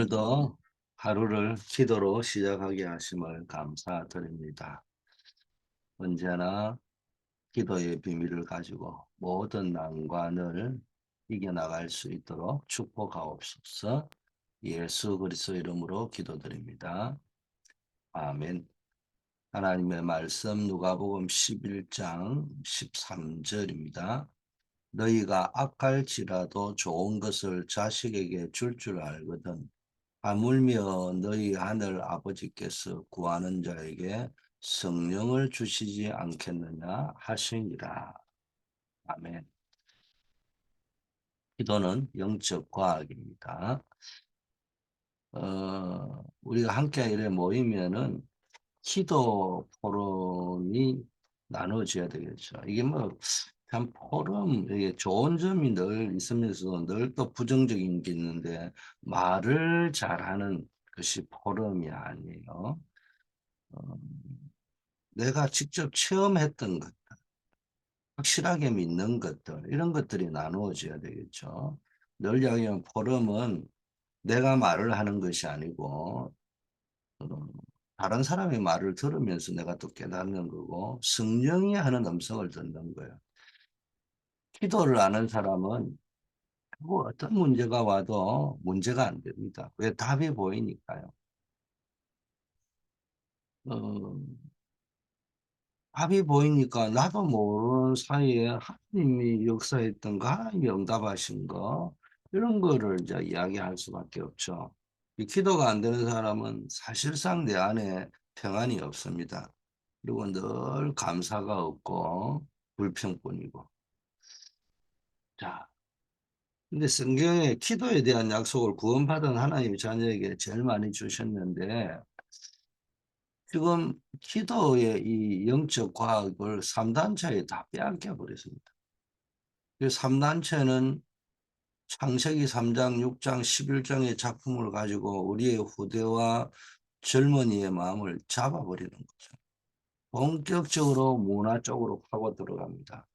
오늘도 하루를 기도로 시작하게 하심을 감사드립니다. 언제나 기도의 비밀을 가지고 모든 난관을 이겨나갈 수 있도록 축복하옵소서. 예수 그리스도 이름으로 기도드립니다. 아멘. 하나님의 말씀 누가복음 11장 13절입니다. 너희가 악할지라도 좋은 것을 자식에게 줄 알거든 하물며 너희 하늘 아버지께서 구하는 자에게 성령을 주시지 않겠느냐 하시니라. 아멘. 기도는 영적 과학입니다. 우리가 함께 이래 모이면은 기도 포럼이 나눠져야 되겠죠. 이게 뭐 참 포럼 이게 좋은 점이 늘 있으면서 늘 또 부정적인 게 있는데 말을 잘하는 것이 포럼이 아니에요. 어, 내가 직접 체험했던 것, 확실하게 믿는 것들 이런 것들이 나누어져야 되겠죠. 늘 이야기하면 포럼은 내가 말을 하는 것이 아니고 어, 다른 사람의 말을 들으면서 내가 또 깨닫는 거고 성령이 하는 음성을 듣는 거예요. 기도를 아는 사람은 뭐 어떤 문제가 와도 문제가 안 됩니다. 왜? 답이 보이니까요. 어, 답이 보이니까 나도 모르는 사이에 하나님이 역사했던 거, 하나님이 응답하신 거 이런 거를 이제 이야기할 수밖에 없죠. 이 기도가 안 되는 사람은 사실상 내 안에 평안이 없습니다. 그리고 늘 감사가 없고 불평뿐이고. 자, 근데 성경에 기도에 대한 약속을 구원받은 하나님의 자녀에게 제일 많이 주셨는데 지금 기도의 이 영적 과학을 3단체에 다 빼앗겨 버렸습니다. 그 3단체는 창세기 3장, 6장, 11장의 작품을 가지고 우리의 후대와 젊은이의 마음을 잡아버리는 거죠. 본격적으로 문화 쪽으로 파고 들어갑니다.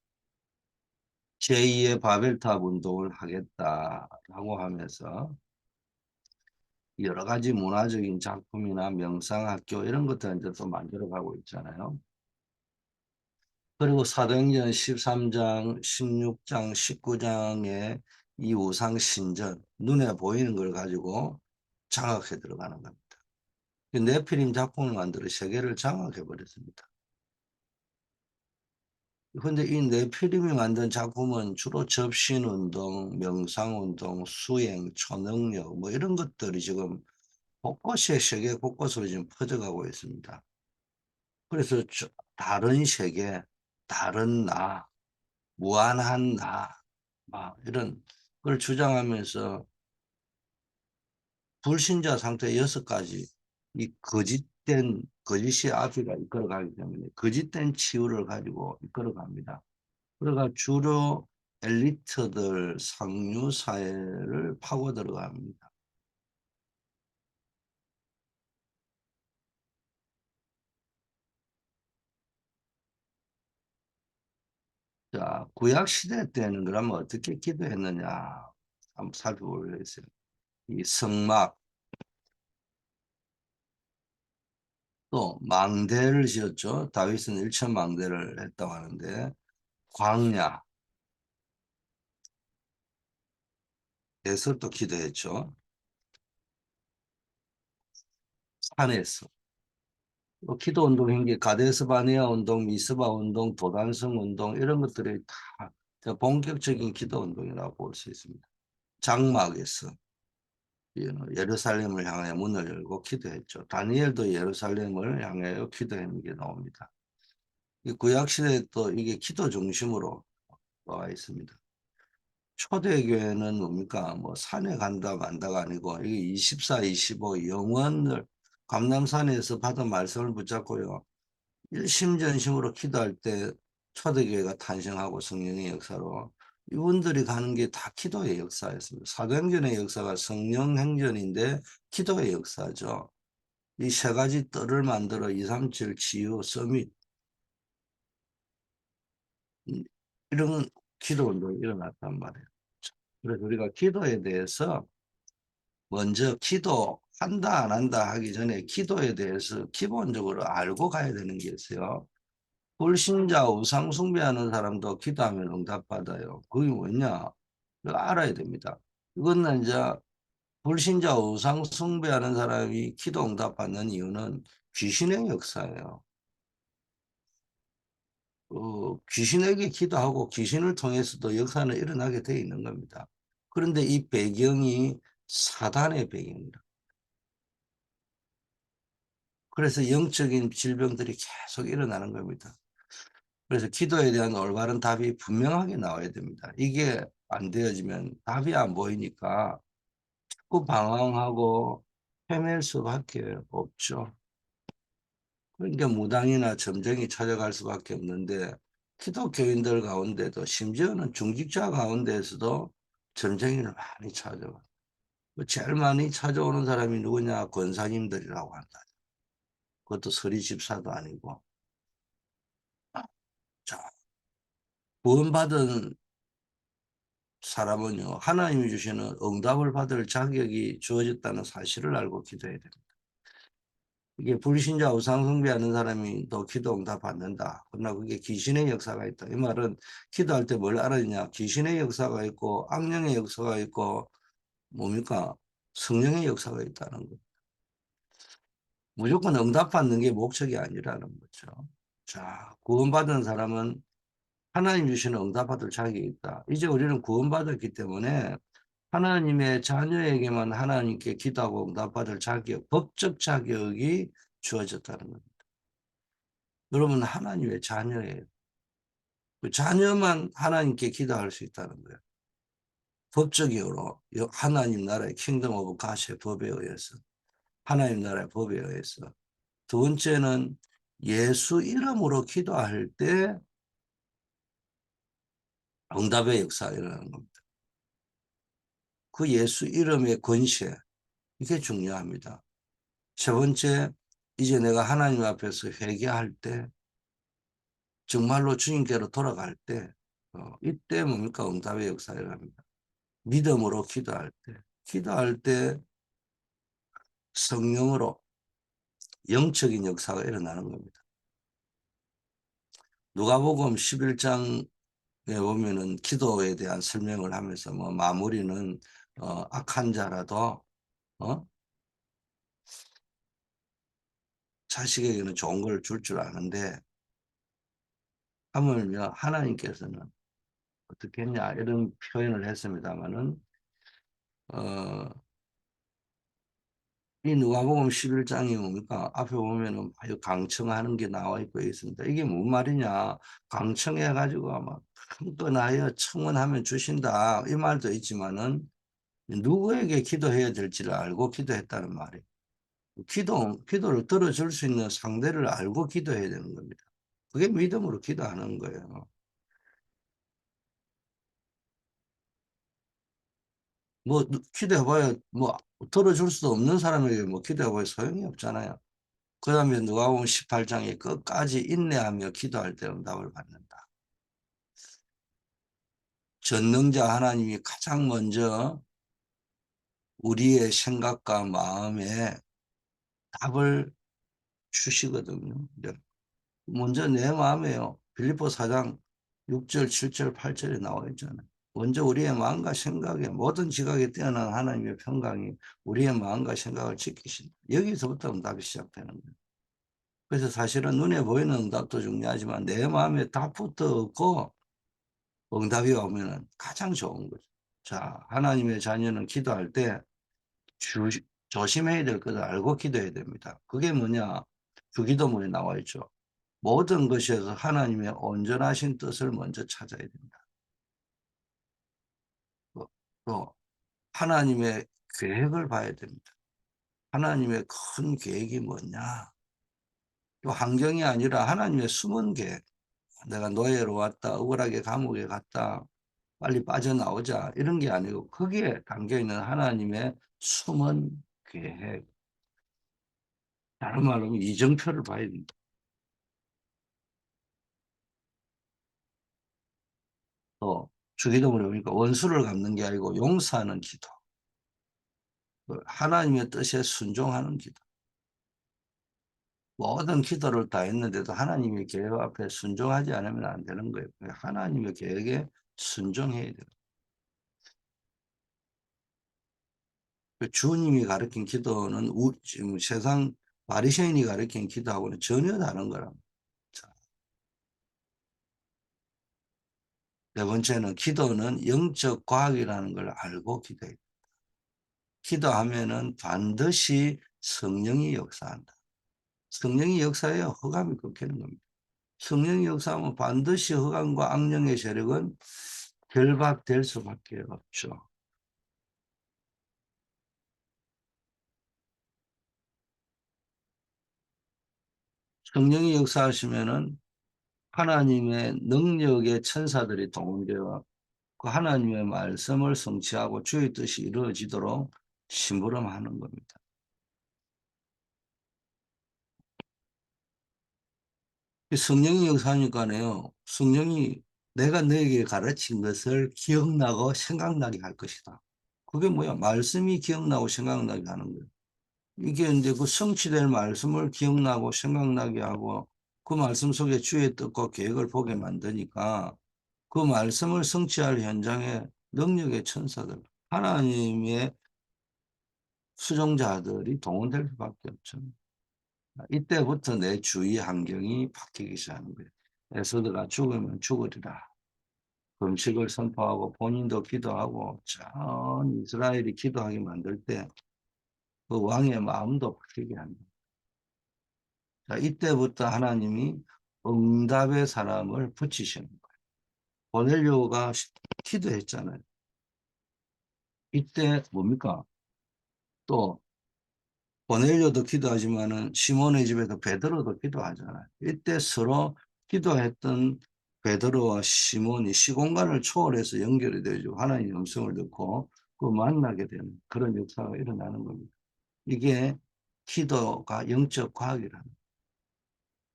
제2의 바벨탑 운동을 하겠다라고 하면서 여러 가지 문화적인 작품이나 명상학교 이런 것들 이제 또 만들어가고 있잖아요. 그리고 사도행전 13장, 16장, 19장의 이 우상 신전, 눈에 보이는 걸 가지고 장악해 들어가는 겁니다. 네피림 작품을 만들어 세계를 장악해 버렸습니다. 그런데 이 네피림이 만든 작품은 주로 접신운동, 명상운동, 수행, 초능력 뭐 이런 것들이 지금 곳곳에 세계 곳곳으로 지금 퍼져가고 있습니다. 그래서 다른 세계, 다른 나, 무한한 나, 막 이런 걸 주장하면서 불신자 상태 6가지 이 거짓된 거짓의 아비가 이끌어가기 때문에 거짓된 치유를 가지고 이끌어갑니다. 그러니까 주로 엘리트들 상류 사회를 파고 들어갑니다. 자, 구약 시대 때는 그러면 어떻게 기도했느냐 한번 살펴보겠어요. 이 성막 또 망대를 지었죠. 다윗은 일천 망대를 했다고 하는데 광야 에서 또 기도했죠. 산에서 또 기도 운동인 게 가데스 바네아 운동, 미스바 운동, 도단성 운동 이런 것들이 다 본격적인 기도 운동이라고 볼 수 있습니다. 장막에서 예루살렘을 향해 문을 열고 기도했죠. 다니엘도 예루살렘을 향하여 기도하는 게 나옵니다. 이 구약 시대에 또 이게 기도 중심으로 나와 있습니다. 초대교회는 뭡니까? 뭐 산에 간다 만다가 아니고 이게 24, 25 영원을 감람산에서 받은 말씀을 붙잡고요. 일심전심으로 기도할 때 초대교회가 탄생하고 성령의 역사로 이분들이 가는 게 다 기도의 역사였습니다. 사도행전의 역사가 성령 행전인데 기도의 역사죠. 이 세 가지 뜰을 만들어 237 치유 서밋 이런 기도 운동이 일어났단 말이에요. 그래서 우리가 기도에 대해서 먼저 기도한다 안 한다 하기 전에 기도에 대해서 기본적으로 알고 가야 되는 게 있어요. 불신자 우상 숭배하는 사람도 기도하면 응답받아요. 그게 뭐냐? 그거 알아야 됩니다. 이거는 이제 불신자 우상 숭배하는 사람이 기도 응답받는 이유는 귀신의 역사예요. 귀신에게 기도하고 귀신을 통해서도 역사는 일어나게 되어 있는 겁니다. 그런데 이 배경이 사단의 배경입니다. 그래서 영적인 질병들이 계속 일어나는 겁니다. 그래서 기도에 대한 올바른 답이 분명하게 나와야 됩니다. 이게 안 되어지면 답이 안 보이니까 자꾸 방황하고 헤맬 수밖에 없죠. 그러니까 무당이나 점쟁이 찾아갈 수밖에 없는데 기독교인들 가운데도 심지어는 중직자 가운데에서도 점쟁이를 많이 찾아와. 제일 많이 찾아오는 사람이 누구냐? 권사님들이라고 한다. 그것도 서리 집사도 아니고. 자, 구원받은 사람은요, 하나님이 주시는 응답을 받을 자격이 주어졌다는 사실을 알고 기도해야 됩니다. 이게 불신자 우상 숭배하는 사람이 또 기도 응답 받는다. 그러나 그게 귀신의 역사가 있다. 이 말은 기도할 때 뭘 알았냐? 귀신의 역사가 있고 악령의 역사가 있고 뭡니까? 성령의 역사가 있다는 거. 무조건 응답 받는 게 목적이 아니라는 거죠. 자, 구원받은 사람은 하나님 주시는 응답받을 자격이 있다. 이제 우리는 구원받았기 때문에 하나님의 자녀에게만 하나님께 기도하고 응답받을 자격, 법적 자격이 주어졌다는 겁니다. 여러분 하나님의 자녀예요. 그 자녀만 하나님께 기도할 수 있다는 거예요. 법적으로 하나님 나라의 킹덤 오브 갓의 법에 의해서 하나님 나라의 법에 의해서 두 번째는 예수 이름으로 기도할 때 응답의 역사가 일어나는 겁니다. 그 예수 이름의 권세 이게 중요합니다. 세 번째 이제 내가 하나님 앞에서 회개할 때 정말로 주님께로 돌아갈 때 이때 뭡니까 응답의 역사가 일어납니다. 믿음으로 기도할 때 성령으로 영적인 역사가 일어나는 겁니다. 누가복음 11장에 보면은 기도에 대한 설명을 하면서 뭐 마무리는 악한 자라도 어? 자식에게는 좋은 걸 줄 아는데 하물며 하나님께서는 어떻게 했냐 이런 표현을 했습니다마는 어, 이 누가복음 11장이 뭡니까? 앞에 보면은 아주 강청하는 게 나와 있고 있습니다. 이게 뭔 말이냐? 강청해가지고 막 흥건하여 청원하면 주신다. 이 말도 있지만은 누구에게 기도해야 될지를 알고 기도했다는 말이에요. 기도를 들어줄 수 있는 상대를 알고 기도해야 되는 겁니다. 그게 믿음으로 기도하는 거예요. 뭐 기도해봐야 뭐 들어줄 수도 없는 사람에게 뭐 기도해봐야 소용이 없잖아요. 그 다음에 누가복음 18장에 끝까지 인내하며 기도할 때 응답을 받는다. 전능자 하나님이 가장 먼저 우리의 생각과 마음에 답을 주시거든요. 먼저 내 마음에요. 빌립보 4장 6절, 7절, 8절에 나와 있잖아요. 먼저 우리의 마음과 생각에 모든 지각에 뛰어난 하나님의 평강이 우리의 마음과 생각을 지키신다. 여기서부터 응답이 시작되는 거예요. 그래서 사실은 눈에 보이는 응답도 중요하지만 내 마음에 답부터 얻고 응답이 오면 가장 좋은 거죠. 자, 하나님의 자녀는 기도할 때 주, 조심해야 될 것을 알고 기도해야 됩니다. 그게 뭐냐? 주기도문에 나와 있죠. 모든 것에서 하나님의 온전하신 뜻을 먼저 찾아야 됩니다. 또 하나님의 계획을 봐야 됩니다. 하나님의 큰 계획이 뭐냐? 또 환경이 아니라 하나님의 숨은 계획. 내가 노예로 왔다, 억울하게 감옥에 갔다, 빨리 빠져나오자 이런 게 아니고 거기에 담겨있는 하나님의 숨은 계획. 다른 말로 하면 이정표를 봐야 됩니다. 또 주기도문에 보니까 원수를 갚는 게 아니고 용서하는 기도. 그 하나님의 뜻에 순종하는 기도. 모든 기도를 다 했는데도 하나님의 계획 앞에 순종하지 않으면 안 되는 거예요. 하나님의 계획에 순종해야 돼요. 주님이 가르친 기도는 지금 세상 바리새인이 가르친 기도하고는 전혀 다른 거랍니다. 네 번째는 기도는 영적 과학이라는 걸 알고 기도해요. 기도하면은 반드시 성령이 역사한다. 성령이 역사해야 흑암이 꺾이는 겁니다. 성령이 역사하면 반드시 흑암과 악령의 세력은 결박될 수밖에 없죠. 성령이 역사하시면은 하나님의 능력의 천사들이 동원되어 그 하나님의 말씀을 성취하고 주의 뜻이 이루어지도록 심부름하는 겁니다. 성령이 역사하니까요. 성령이 내가 너에게 가르친 것을 기억나고 생각나게 할 것이다. 그게 뭐야? 말씀이 기억나고 생각나게 하는 거예요. 이게 이제 그 성취될 말씀을 기억나고 생각나게 하고 그 말씀 속에 주의 뜻과 계획을 보게 만드니까 그 말씀을 성취할 현장에 능력의 천사들, 하나님의 수종자들이 동원될 수밖에 없죠. 이때부터 내 주위 환경이 바뀌기 시작하는 거예요. 에스더가 죽으면 죽으리라. 금식을 선포하고 본인도 기도하고 전 이스라엘이 기도하게 만들 때 그 왕의 마음도 바뀌게 합니다. 자, 이때부터 하나님이 응답의 사람을 붙이시는 거예요. 고넬료가 기도했잖아요. 이때 뭡니까? 또 고넬료도 기도하지만은 시몬의 집에서 베드로도 기도하잖아요. 이때 서로 기도했던 베드로와 시몬이 시공간을 초월해서 연결이 되죠. 하나님의 음성을 듣고 그 만나게 되는 그런 역사가 일어나는 겁니다. 이게 기도가 영적 과학이라는 거예요.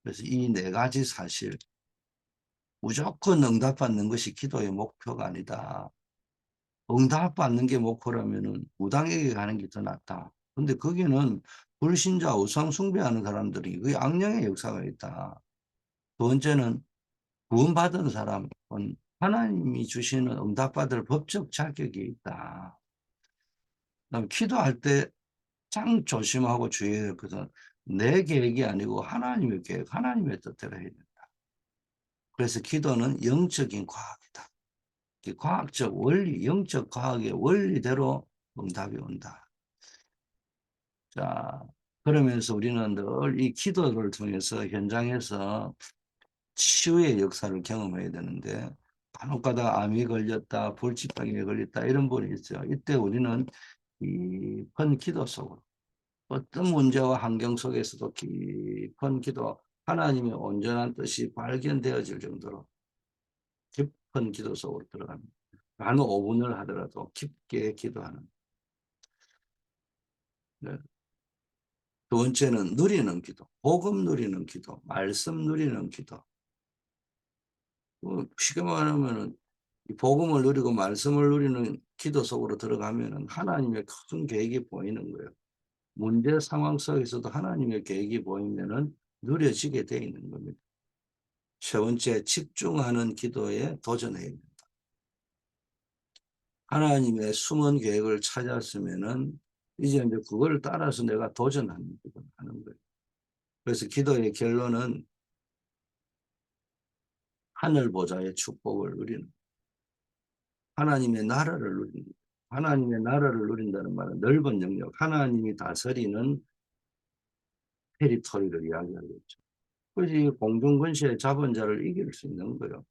그래서 이 네 가지 사실 무조건 응답받는 것이 기도의 목표가 아니다. 응답받는 게 목표라면은 무당에게 가는 게 더 낫다. 근데 거기는 불신자 우상 숭배하는 사람들이 그게 악령의 역사가 있다. 두 번째는 구원받은 사람은 하나님이 주시는 응답받을 법적 자격이 있다. 그다음 기도할 때 참 조심하고 주의해야 될 것은 내 계획이 아니고 하나님의 계획, 하나님의 뜻대로 해야 된다. 그래서 기도는 영적인 과학이다. 과학적 원리, 영적 과학의 원리대로 응답이 온다. 자, 그러면서 우리는 늘 이 기도를 통해서 현장에서 치유의 역사를 경험해야 되는데 간혹가다 암이 걸렸다, 불치병에 걸렸다 이런 분이 있어요. 이때 우리는 깊은 기도 속으로 어떤 문제와 환경 속에서도 깊은 기도, 하나님의 온전한 뜻이 발견되어질 정도로 깊은 기도 속으로 들어갑니다. 한 5분을 하더라도 깊게 기도하는. 네. 두 번째는 누리는 기도, 복음 누리는 기도, 말씀 누리는 기도. 쉽게 말하면은 이 복음을 누리고 말씀을 누리는 기도 속으로 들어가면은 하나님의 큰 계획이 보이는 거예요. 문제 상황 속에서도 하나님의 계획이 보이면은 누려지게 돼 있는 겁니다. 세 번째, 집중하는 기도에 도전해야 됩니다. 하나님의 숨은 계획을 찾았으면은 이제 그걸 따라서 내가 도전하는 기도를 하는 거예요. 그래서 기도의 결론은 하늘 보좌의 축복을 누리는, 하나님의 나라를 누리는, 하나님의 나라를 누린다는 말은 넓은 영역, 하나님이 다스리는 테리토리를 이야기하겠죠. 그것이 공중권세의 잡은 자를 이길 수 있는 거예요.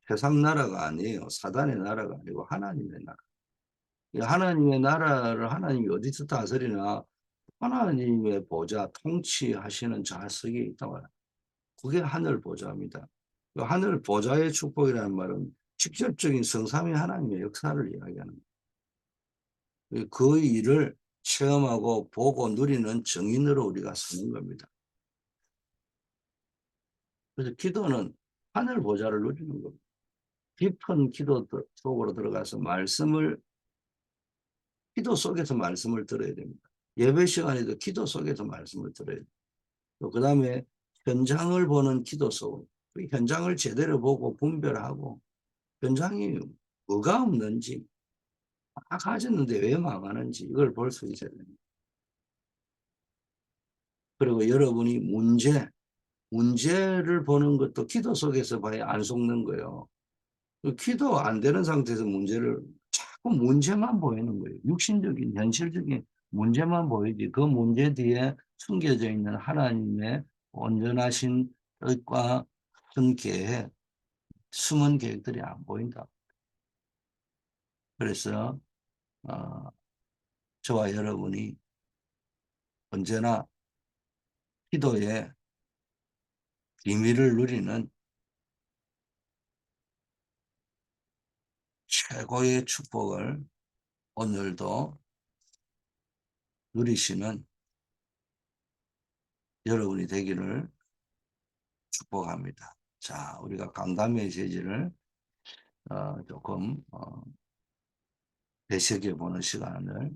세상 나라가 아니에요. 사단의 나라가 아니고 하나님의 나라. 하나님의 나라를 하나님이 어디서 다스리나 하나님의 보좌 통치하시는 좌석에 있다고 해요. 그게 하늘 보좌입니다. 그 하늘 보좌의 축복이라는 말은 직접적인 성삼위 하나님의 역사를 이야기하는 거예요. 그 일을 체험하고 보고 누리는 증인으로 우리가 서는 겁니다. 그래서 기도는 하늘 보좌를 누리는 겁니다. 깊은 기도 속으로 들어가서 말씀을 기도 속에서 말씀을 들어야 됩니다. 예배 시간에도 기도 속에서 말씀을 들어야 됩니다. 또 그다음에 현장을 보는 기도 속, 그 현장을 제대로 보고 분별하고 현장이 뭐가 없는지 다 가졌는데 왜 망하는지 이걸 볼 수 있어야 됩니다. 그리고 여러분이 문제를 보는 것도 기도 속에서 봐야 안 속는 거예요. 기도 안 되는 상태에서 문제를 자꾸 문제만 보이는 거예요. 육신적인 현실적인 문제만 보이지 그 문제 뒤에 숨겨져 있는 하나님의 온전하신 뜻과 큰 계획, 숨은 계획들이 안 보인다. 그래서 어, 저와 여러분이 언제나 기도의 비밀을 누리는 최고의 축복을 오늘도 누리시는 여러분이 되기를 축복합니다. 자, 우리가 강단 메시지를 조금 되새겨 보는 시간을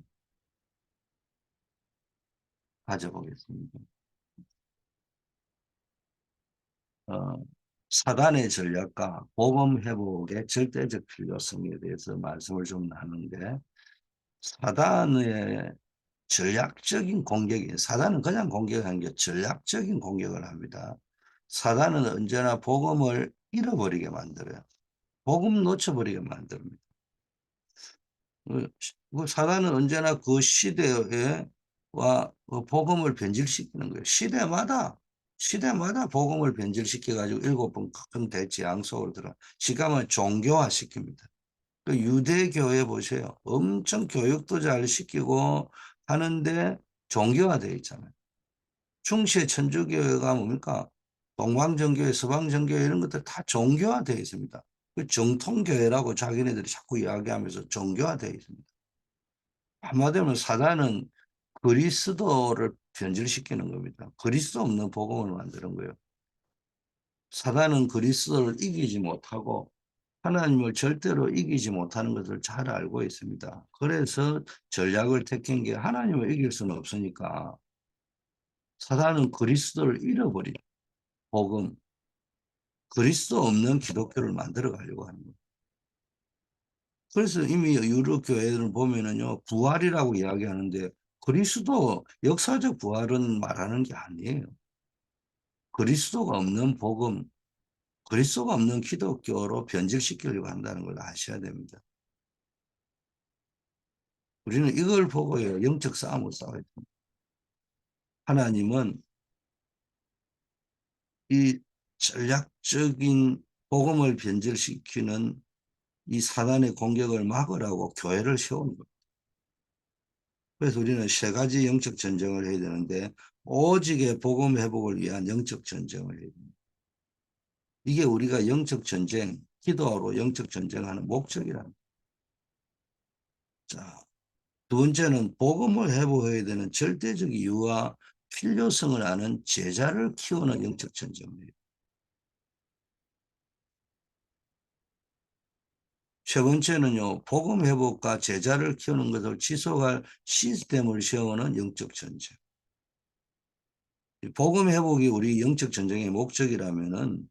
가져보겠습니다. 어, 사단의 전략과 복음 회복의 절대적 필요성에 대해서 말씀을 좀 나누는데 사단의 전략적인 공격이 사단은 그냥 공격하는 게 전략적인 공격을 합니다. 사단은 언제나 복음을 잃어버리게 만들어요. 복음 놓쳐버리게 만듭니다. 사단은 언제나 그 시대에 와 복음을 변질시키는 거예요. 시대마다 복음을 변질시켜 가지고 7번 큰 대지양 속으로 들어 지금은 종교화 시킵니다. 그 유대교회 보세요. 엄청 교육도 잘 시키고 하는데 종교화되어 있잖아요. 중시의 천주교회가 뭡니까? 동방정교회, 서방정교회 이런 것들 다 종교화되어 있습니다. 그 정통교회라고 자기네들이 자꾸 이야기하면서 종교화되어 있습니다. 한마디로 사단은 그리스도를 변질시키는 겁니다. 그리스도 없는 복음을 만드는 거예요. 사단은 그리스도를 이기지 못하고 하나님을 절대로 이기지 못하는 것을 잘 알고 있습니다. 그래서 전략을 택한 게 하나님을 이길 수는 없으니까 사단은 그리스도를 잃어버린 복음, 그리스도 없는 기독교를 만들어 가려고 하는 거예요. 그래서 이미 유럽 교회들을 보면은요, 부활이라고 이야기하는데 그리스도 역사적 부활은 말하는 게 아니에요. 그리스도가 없는 복음, 그리스도가 없는 기독교로 변질시키려고 한다는 걸 아셔야 됩니다. 우리는 이걸 보고요, 영적 싸움을 싸워야 됩니다. 하나님은 이 전략적인 복음을 변질시키는 이 사단의 공격을 막으라고 교회를 세운 거예요. 그래서 우리는 세 가지 영적 전쟁을 해야 되는데 오직의 복음 회복을 위한 영적 전쟁을 해야 됩니다. 이게 우리가 영적 전쟁, 기도로 영적 전쟁하는 목적이랍니다. 자, 두 번째는 복음을 회복해야 되는 절대적 이유와 필요성을 아는 제자를 키우는 영적 전쟁입니다. 세 번째는요, 복음 회복과 제자를 키우는 것을 지속할 시스템을 세우는 영적 전쟁. 복음 회복이 우리 영적 전쟁의 목적이라면은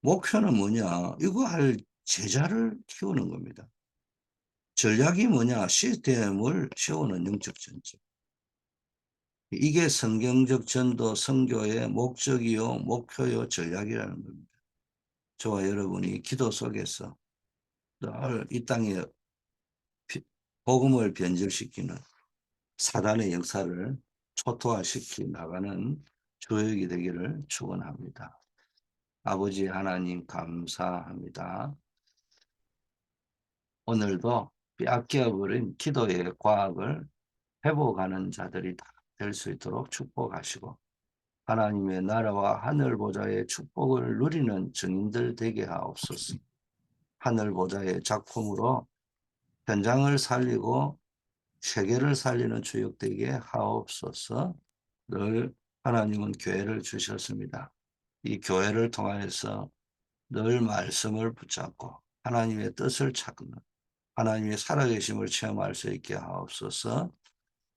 목표는 뭐냐? 이거 할 제자를 키우는 겁니다. 전략이 뭐냐? 시스템을 세우는 영적 전쟁. 이게 성경적 전도 선교의 목적이요, 목표요, 전략이라는 겁니다. 저와 여러분이 기도 속에서 늘 이 땅에 복음을 변질시키는 사단의 역사를 초토화시키 나가는 조역이 되기를 축원합니다. 아버지 하나님 감사합니다. 오늘도 빼앗겨버린 기도의 과학을 회복하는 자들이 다 될 수 있도록 축복하시고 하나님의 나라와 하늘 보좌의 축복을 누리는 증인들 되게 하옵소서. 하늘 보좌의 작품으로 현장을 살리고 세계를 살리는 주역 되게 하옵소서. 늘 하나님은 교회를 주셨습니다. 이 교회를 통하여서 늘 말씀을 붙잡고 하나님의 뜻을 찾는 하나님의 살아계심을 체험할 수 있게 하옵소서.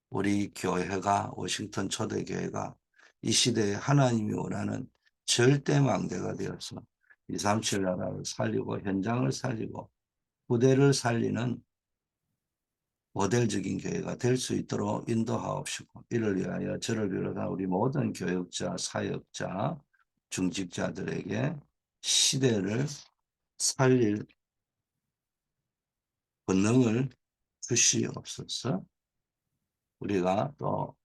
우리 교회가 워싱턴 초대교회가 이 시대에 하나님이 원하는 절대망대가 되어서 237 나라를 살리고 현장을 살리고 부대를 살리는 모델적인 교회가 될 수 있도록 인도하옵시고 이를 위하여 저를 비롯한 우리 모든 교역자, 사역자, 중직자들에게 시대를 살릴 권능을 주시옵소서. 우리가 또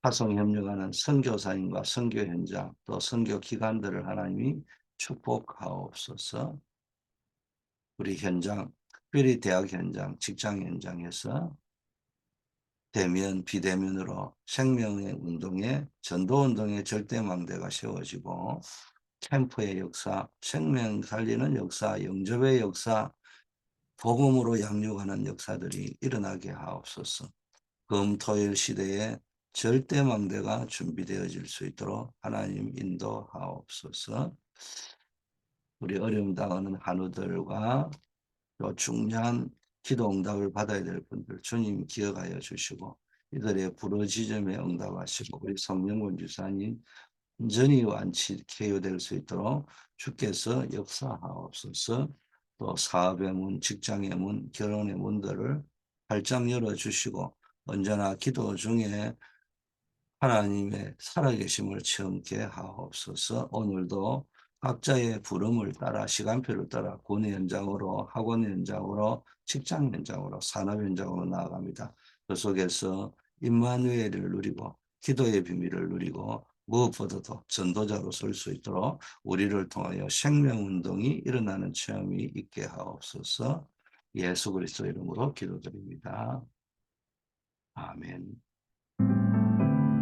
화성협력하는 선교사님과 선교 현장 또 선교 기관들을 하나님이 축복하옵소서. 우리 현장, 특별히 대학 현장, 직장 현장에서 대면, 비대면으로 생명의 운동에 전도운동의 절대망대가 세워지고 캠프의 역사, 생명 살리는 역사, 영접의 역사, 복음으로 양육하는 역사들이 일어나게 하옵소서. 금토일 시대에 절대망대가 준비되어질 수 있도록 하나님 인도하옵소서. 우리 어려움 당하는 한우들과 또 중요한 기도 응답을 받아야 될 분들 주님 기억하여 주시고 이들의 부르짖음에 응답하시고 우리 성령군 주사님 온전히 완치 쾌유될 수 있도록 주께서 역사하옵소서. 또 사업의 문, 직장의 문, 결혼의 문들을 활짝 열어주시고 언제나 기도 중에 하나님의 살아계심을 체험케 하옵소서. 오늘도 각자의 부름을 따라 시간표를 따라 군 현장으로 학원 현장으로 직장 현장으로 산업 현장으로 나아갑니다. 그 속에서 임마누엘을 누리고 기도의 비밀을 누리고 무엇보다도 전도자로 설 수 있도록 우리를 통하여 생명운동이 일어나는 체험이 있게 하옵소서. 예수 그리스도 이름으로 기도드립니다. 아멘.